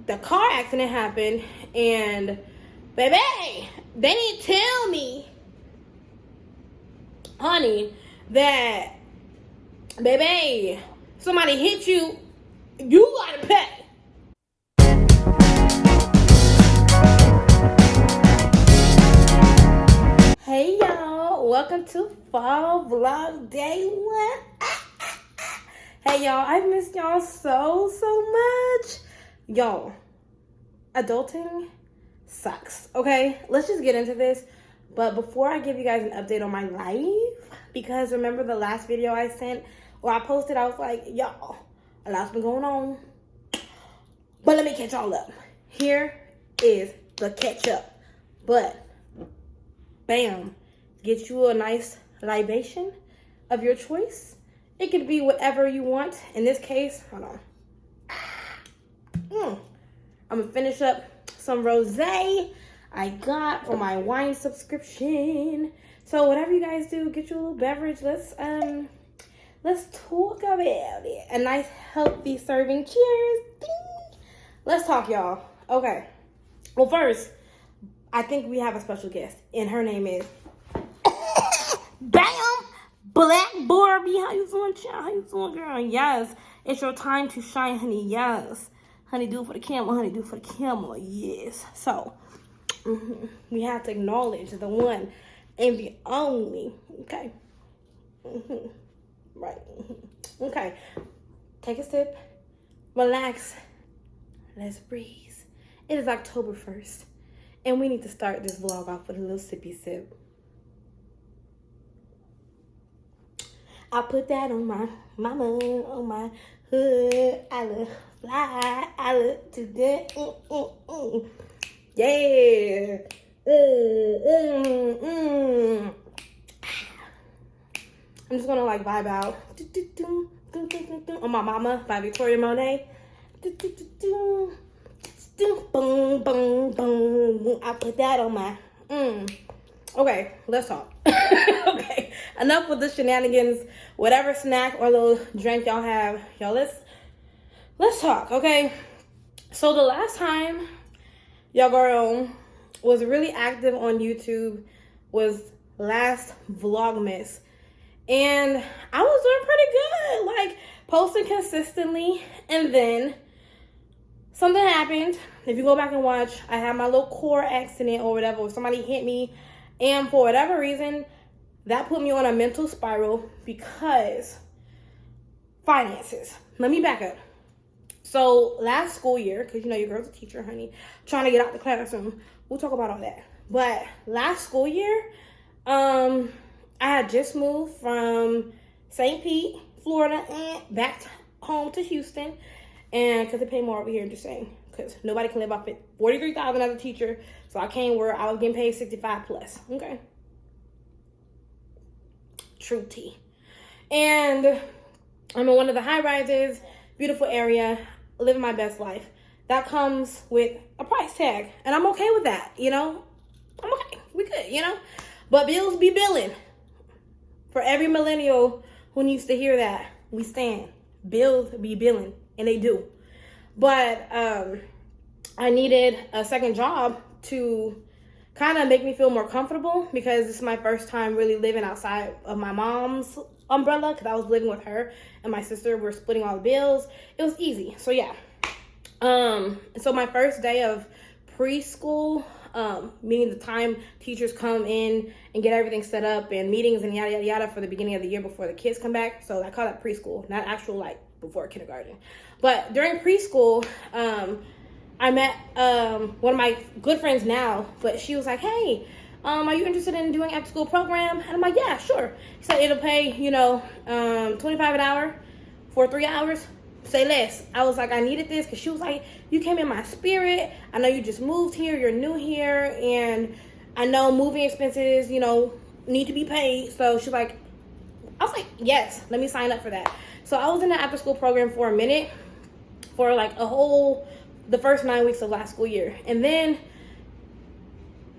the car accident happened, and baby, they didn't tell me, honey, that baby, somebody hit you, you gotta pay. Hey y'all, welcome to Fall Vlog Day 1. Hey y'all, I missed y'all so much. Y'all, adulting sucks, okay? Let's just get into this. But before I give you guys an update on my life, because remember the last video I sent, or I posted, I was like, y'all, a lot's been going on. But let me catch y'all up. Here is the catch up. But, bam, get you a nice libation of your choice. It could be whatever you want. In this case, hold on. I'm gonna finish up some rosé I got for my wine subscription. So whatever you guys do, get you a little beverage. Let's talk about it. A nice healthy serving. Cheers. Ding. Let's talk, y'all. Okay. Well, first, I think we have a special guest, and her name is Bam Black Barbie. How you doing, child? How you doing, girl? Yes, it's your time to shine, honey. Yes, honey, do it for the camera. Honey, do it for the camera. Yes. So, we have to acknowledge the one and the only. Okay. Right. Okay. Take a sip. Relax. Let's breathe. It is October 1st, and we need to start this vlog off with a little sippy sip. I put that on my mama, on my hood. I look fly. I look to that. Yeah. I'm just gonna like vibe out on my mama by Victoria Monet. Boom, boom, boom. I put that on my. Okay, let's talk. Okay, enough with the shenanigans. Whatever snack or little drink y'all have, y'all, let's talk. Okay, so the last time y'all girl was really active on YouTube was last Vlogmas, and I was doing pretty good, like posting consistently. And then something happened. If you go back and watch, I had my little car accident or whatever, or somebody hit me. And for whatever reason, that put me on a mental spiral because finances. Let me back up. So last school year, because you know your girl's a teacher, honey, trying to get out the classroom. We'll talk about all that. But last school year, I had just moved from St. Pete, Florida, and back home to Houston. And because they pay more over here, just saying. Because nobody can live off it. $43,000 as a teacher. So I came where I was getting paid 65 plus. Okay. True tea. And I'm in one of the high rises, beautiful area, living my best life. That comes with a price tag. And I'm okay with that, you know? I'm okay. We good, you know? But bills be billing. For every millennial who needs to hear that, we stand. Bills be billing. And they do. But I needed a second job to kind of make me feel more comfortable, because this is my first time really living outside of my mom's umbrella, because I was living with her and my sister were splitting all the bills. It was easy. So yeah. So my first day of preschool, meaning the time teachers come in and get everything set up and meetings and yada yada yada for the beginning of the year before the kids come back. So I call that preschool, not actual like before kindergarten. But during preschool, I met one of my good friends now, but she was like, hey, are you interested in doing after school program? And I'm like, yeah, sure. She said it'll pay, you know, $25 an hour for 3 hours. Say less. I was like, I needed this, because she was like, you came in my spirit. I know you just moved here, you're new here, and I know moving expenses, you know, need to be paid. So she's like, I was like, yes, let me sign up for that. So I was in the after school program for a minute, for like the first 9 weeks of last school year. And then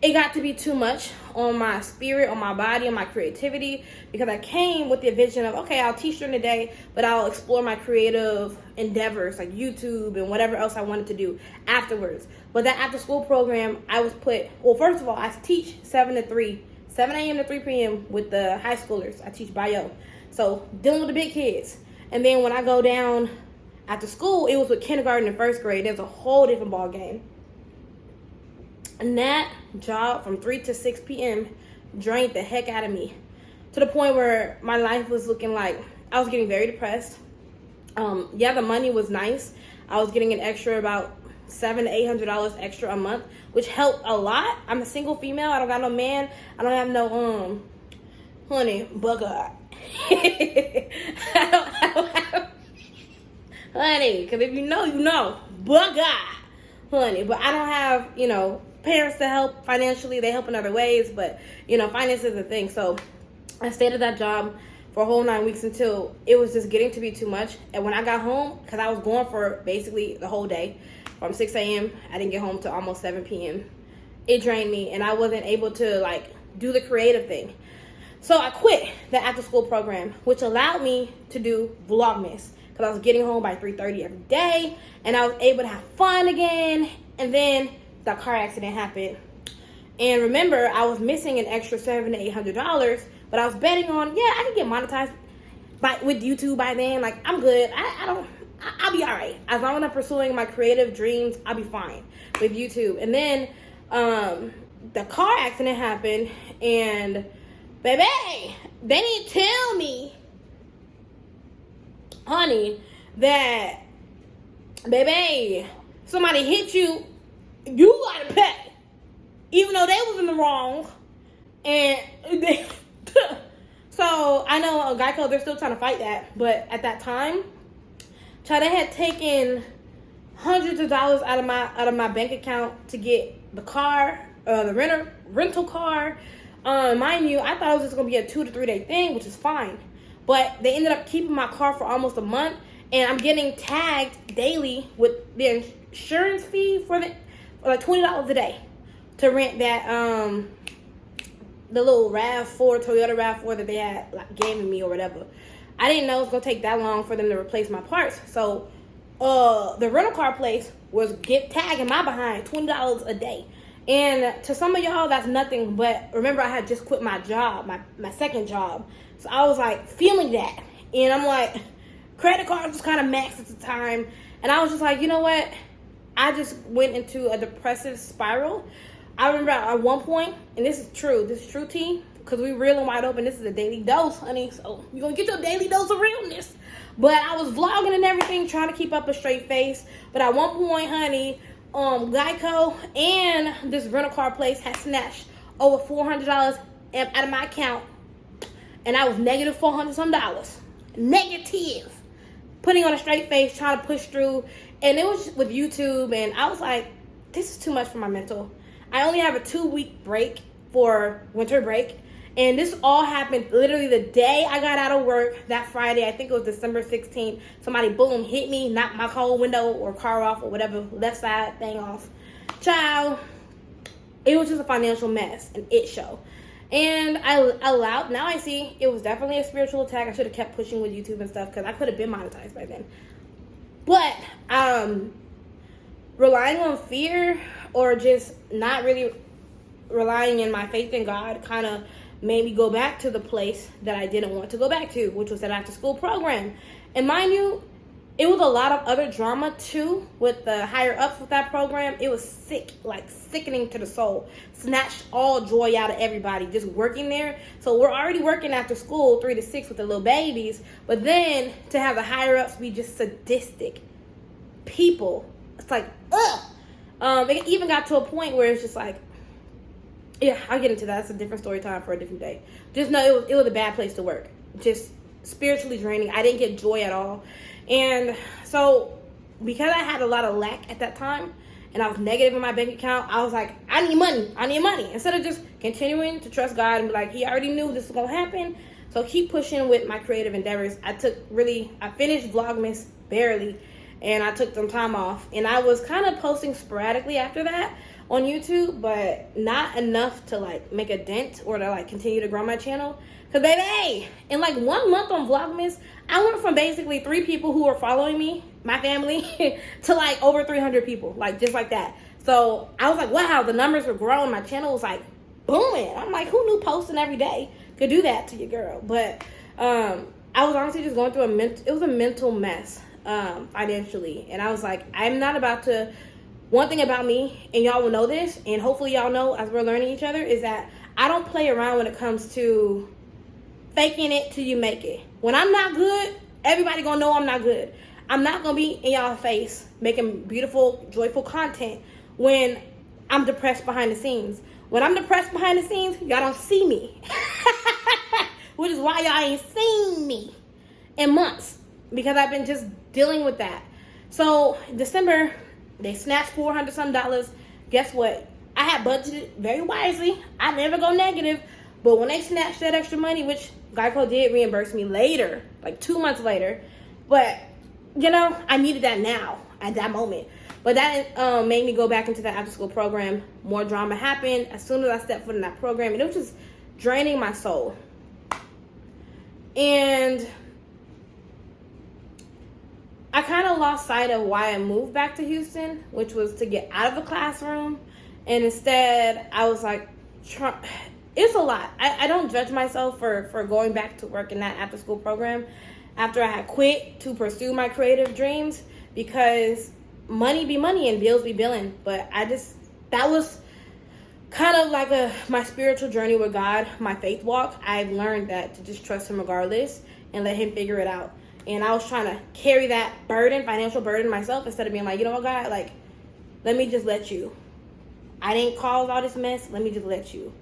it got to be too much on my spirit, on my body, on my creativity, because I came with the vision of, okay, I'll teach during the day, but I'll explore my creative endeavors like YouTube and whatever else I wanted to do afterwards. But that after school program, I was well, first of all, I teach 7 a.m. to 3 p.m. with the high schoolers. I teach bio. So dealing with the big kids. And then when I go down after school, it was with kindergarten and first grade. There's a whole different ball game. And that job from 3 to 6 p.m. drained the heck out of me, to the point where my life was looking like I was getting very depressed. Yeah, the money was nice. I was getting an extra about $700 to $800 extra a month, which helped a lot. I'm a single female. I don't got no man. I don't have no honey, bugger. I don't have honey, because if you know, bugger, honey. But I don't have, parents to help financially. They help in other ways, but finance is a thing. So I stayed at that job for a whole 9 weeks until it was just getting to be too much. And when I got home, because I was gone for basically the whole day, from 6 a.m. I didn't get home till almost 7 p.m. It drained me, and I wasn't able to do the creative thing. So I quit the after school program, which allowed me to do Vlogmas, because I was getting home by 3:30 every day, and I was able to have fun again. And then the car accident happened, and remember, I was missing an extra $700 to $800, but I was betting on, I can get monetized with YouTube by then. I'm good. I'll be all right. As long as I'm pursuing my creative dreams, I'll be fine with YouTube. And then the car accident happened, and baby, they didn't tell me, honey, that, baby, somebody hit you, you gotta pay. Even though they was in the wrong. And so I know Geico, they're still trying to fight that. But at that time, they had taken hundreds of dollars out of my bank account to get the car, the rental car. Mind you, I thought it was just gonna be a 2 to 3 day thing, which is fine. But they ended up keeping my car for almost a month, and I'm getting tagged daily with the insurance fee for $20 a day to rent that the little Toyota RAV4 that they had given me or whatever. I didn't know it was gonna take that long for them to replace my parts. So the rental car place was tagging my behind $20 a day. And to some of y'all, that's nothing, but remember, I had just quit my job, my second job. So I was feeling that. And I'm credit cards was kind of maxed at the time. And I was just you know what? I just went into a depressive spiral. I remember at one point, and this is true tea, because we real and wide open. This is a daily dose, honey. So you're going to get your daily dose of realness. But I was vlogging and everything, trying to keep up a straight face. But at one point, honey, Geico and this rental car place had snatched over $400 out of my account, and I was negative $400 some. Negative. Putting on a straight face, trying to push through, and it was with YouTube, and I was this is too much for my mental. I only have a 2-week break for winter break, and this all happened literally the day I got out of work, that Friday. I think it was December 16th. Somebody, boom, hit me, knocked my whole window or car off or whatever, left side thing off. Child, it was just a financial mess, an it show. And now I see it was definitely a spiritual attack. I should have kept pushing with YouTube and stuff, because I could have been monetized by then. But relying on fear, or just not really relying in my faith in God, kind of made me go back to the place that I didn't want to go back to, which was that after school program. And mind you, it was a lot of other drama too with the higher ups with that program. It was sickening to the soul. Snatched all joy out of everybody just working there. So we're already working after school 3 to 6 with the little babies, but then to have the higher ups be just sadistic people, it's ugh. It even got to a point where it's just yeah, I'll get into that. That's a different story time for a different day. Just know it was a bad place to work. Just spiritually draining. I didn't get joy at all. And so because I had a lot of lack at that time, and I was negative in my bank account, I was I need money. Instead of just continuing to trust God and be He already knew this was going to happen. So keep pushing with my creative endeavors. I finished Vlogmas barely, and I took some time off. And I was kind of posting sporadically after that. on YouTube, but not enough to like make a dent or to like continue to grow my channel. Cause baby, in like 1 month on Vlogmas, I went from basically 3 people who were following me, my family, to like over 300 people, like just like that. So I was like, wow, the numbers were growing. My channel was like booming. I'm like, who knew posting every day could do that to your girl? But I was honestly just going through it was a mental mess financially. And I was like, I'm not about to, one thing about me, and y'all will know this, and hopefully y'all know as we're learning each other, is that I don't play around when it comes to faking it till you make it. When I'm not good, everybody gonna know I'm not good. I'm not gonna be in y'all face making beautiful, joyful content when I'm depressed behind the scenes. When I'm depressed behind the scenes, y'all don't see me. Which is why y'all ain't seen me in months, because I've been just dealing with that. So December, they snatched $400 some. Guess what? I had budgeted very wisely. I never go negative. But when they snatched that extra money, which Geico did reimburse me later, like 2 months later, but you know, I needed that now at that moment. But that made me go back into the after school program. More drama happened as soon as I stepped foot in that program, and it was just draining my soul. And I kind of lost sight of why I moved back to Houston, which was to get out of the classroom. And instead, I was like, it's a lot. I don't judge myself for going back to work in that after school program after I had quit to pursue my creative dreams, because money be money and bills be billing. But that was kind of like my spiritual journey with God, my faith walk. I've learned that to just trust him regardless and let him figure it out. And I was trying to carry that burden, financial burden myself, instead of being like, you know what, God, like, let me just let you. I didn't cause all this mess. Let me just let you.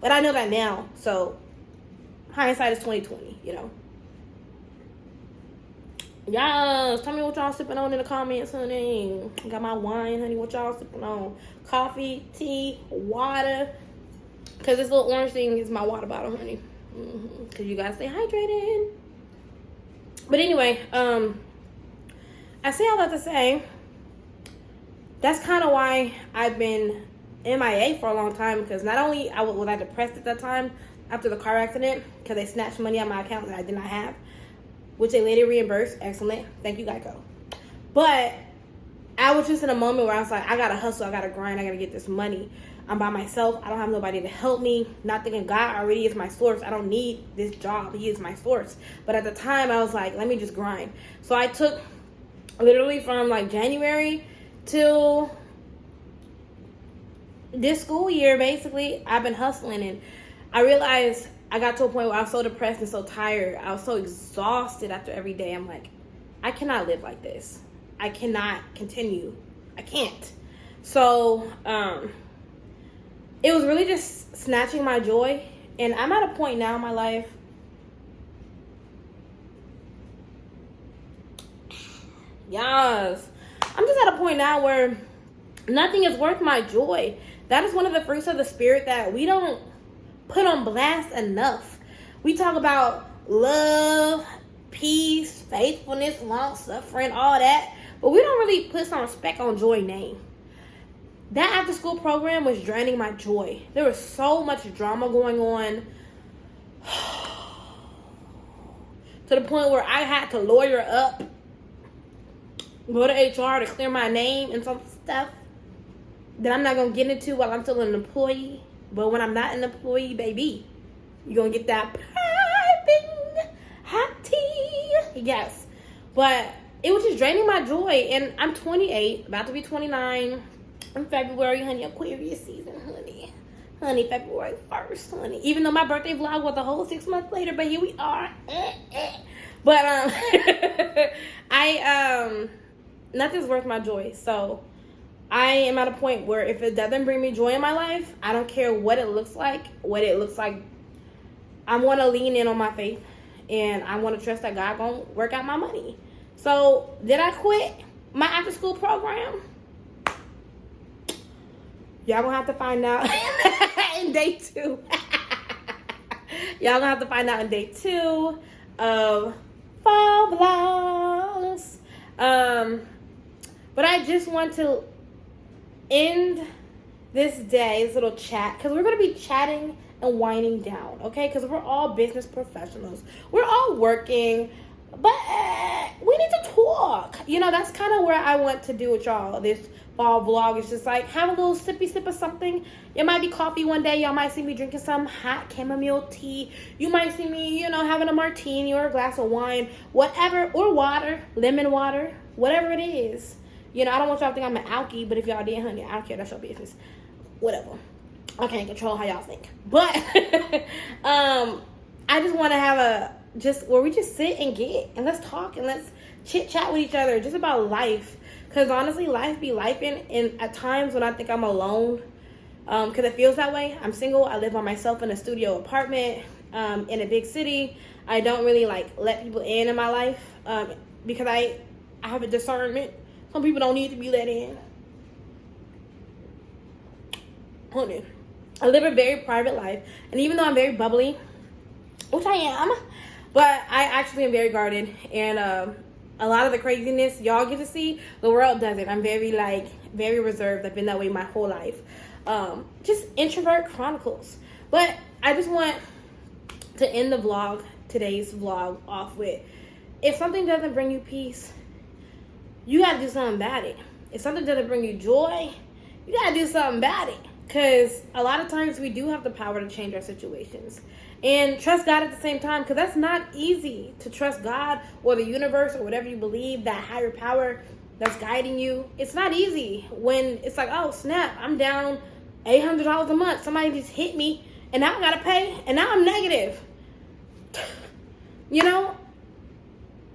But I know that now. So hindsight is 20/20, you know. Yes, tell me what y'all sipping on in the comments, honey. I got my wine, honey. What y'all sipping on? Coffee, tea, water. Because this little orange thing is my water bottle, honey. Because you guys stay hydrated. But anyway, I say all that to say, that's kind of why I've been MIA for a long time. Because not only was I depressed at that time after the car accident, because they snatched money out of my account that I did not have, which they later reimbursed. Excellent. Thank you, Geico. But I was just in a moment where I was like, I gotta hustle, I gotta grind, I gotta get this money. I'm by myself. I don't have nobody to help me. Not thinking God already is my source. I don't need this job. He is my source. But at the time, I was like, let me just grind. So I took literally from like January till this school year, basically, I've been hustling. And I realized I got to a point where I was so depressed and so tired. I was so exhausted after every day. I'm like, I cannot live like this. I cannot continue. I can't. So, it was really just snatching my joy. And I'm at a point now in my life. Yes. I'm just at a point now where nothing is worth my joy. That is one of the fruits of the spirit that we don't put on blast enough. We talk about love, peace, faithfulness, long suffering, all that. But we don't really put some respect on joy name. That after school program was draining my joy. There was so much drama going on. To the point where I had to lawyer up, go to HR to clear my name and some stuff that I'm not going to get into while I'm still an employee. But when I'm not an employee, baby, you're going to get that piping hot tea. Yes. But it was just draining my joy. And I'm 28, about to be 29 in February, honey. Aquarius season, honey. Honey, February 1st, honey. Even though my birthday vlog was a whole 6 months later, but here we are. But, nothing's worth my joy. So I am at a point where if it doesn't bring me joy in my life, I don't care what it looks like. I want to lean in on my faith, and I want to trust that God gonna work out my money. So did I quit my after school program? Y'all gonna have to find out in day 2. Y'all gonna have to find out in day 2 of fall vlogs. But I just want to end this day, this little chat, because we're going to be chatting and winding down, okay? Because we're all business professionals. We're all working, but we need to talk. That's kind of where I want to do with y'all this fall vlog. It's just like have a little sippy sip of something. It might be coffee one day. Y'all might see me drinking some hot chamomile tea. You might see me, having a martini or a glass of wine, whatever, or water, lemon water, whatever it is. I don't want y'all to think I'm an alkie, but if y'all did, honey, I don't care. That's your business. Whatever. I can't control how y'all think. But I just want to have where we just sit and let's talk and let's chit chat with each other just about life. Because honestly, life be lifing. And at times when I think I'm alone, because it feels that way. I'm single. I live by myself in a studio apartment in a big city. I don't really let people in my life because I have a discernment. Some people don't need to be let in. Honey, I live a very private life, and even though I'm very bubbly, which I am, but I actually am very guarded, and a lot of the craziness y'all get to see, the world doesn't. I'm very very reserved. I've been that way my whole life. Just introvert chronicles. But I just want to end today's vlog off with, if something doesn't bring you peace, you gotta do something about it. If something doesn't bring you joy, you gotta do something about it. Because a lot of times we do have the power to change our situations. And trust God at the same time, because that's not easy to trust God or the universe or whatever you believe, that higher power that's guiding you. It's not easy when it's like, oh snap, I'm down $800 a month. Somebody just hit me and now I gotta pay and now I'm negative.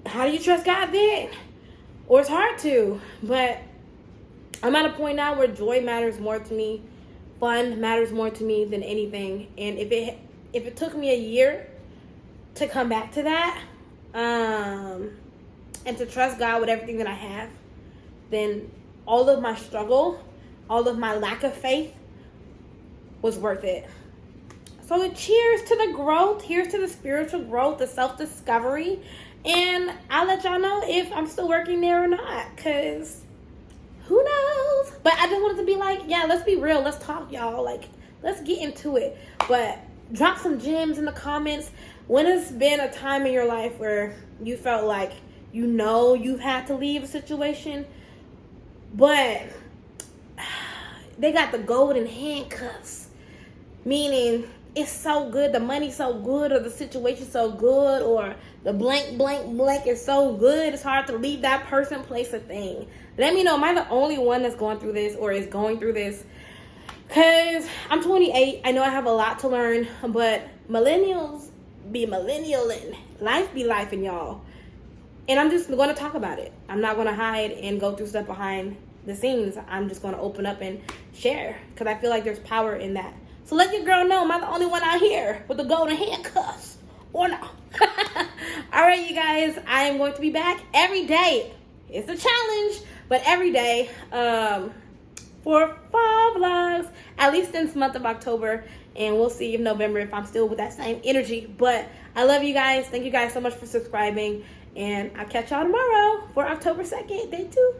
How do you trust God then? Or it's hard to, but I'm at a point now where joy matters more to me. Fun matters more to me than anything. And if it took me a year to come back to that, and to trust God with everything that I have, then all of my struggle, all of my lack of faith was worth it. So cheers to the growth. Here's to the spiritual growth, the self-discovery. And I'll let y'all know if I'm still working there or not, because who knows? But I just wanted to be let's be real. Let's talk, y'all. Let's get into it. But drop some gems in the comments. When has been a time in your life where you felt like you've had to leave a situation, but they got the golden handcuffs? Meaning, it's so good, the money's so good, or the situation's so good, or the blank, blank, blank is so good, it's hard to leave that person, place, or thing. Let me know, am I the only one that's going through this or is going through this? Because I'm 28. I know I have a lot to learn, but millennials be millennialing. Life be lifing, y'all. And I'm just going to talk about it. I'm not going to hide and go through stuff behind the scenes. I'm just going to open up and share, because I feel like there's power in that. So let your girl know, am I the only one out here with the golden handcuffs or no? All right, you guys, I am going to be back every day. It's a challenge, but every day for fall vlogs, at least this month of October. And we'll see in November if I'm still with that same energy. But I love you guys. Thank you guys so much for subscribing. And I'll catch y'all tomorrow for October 2nd, day 2.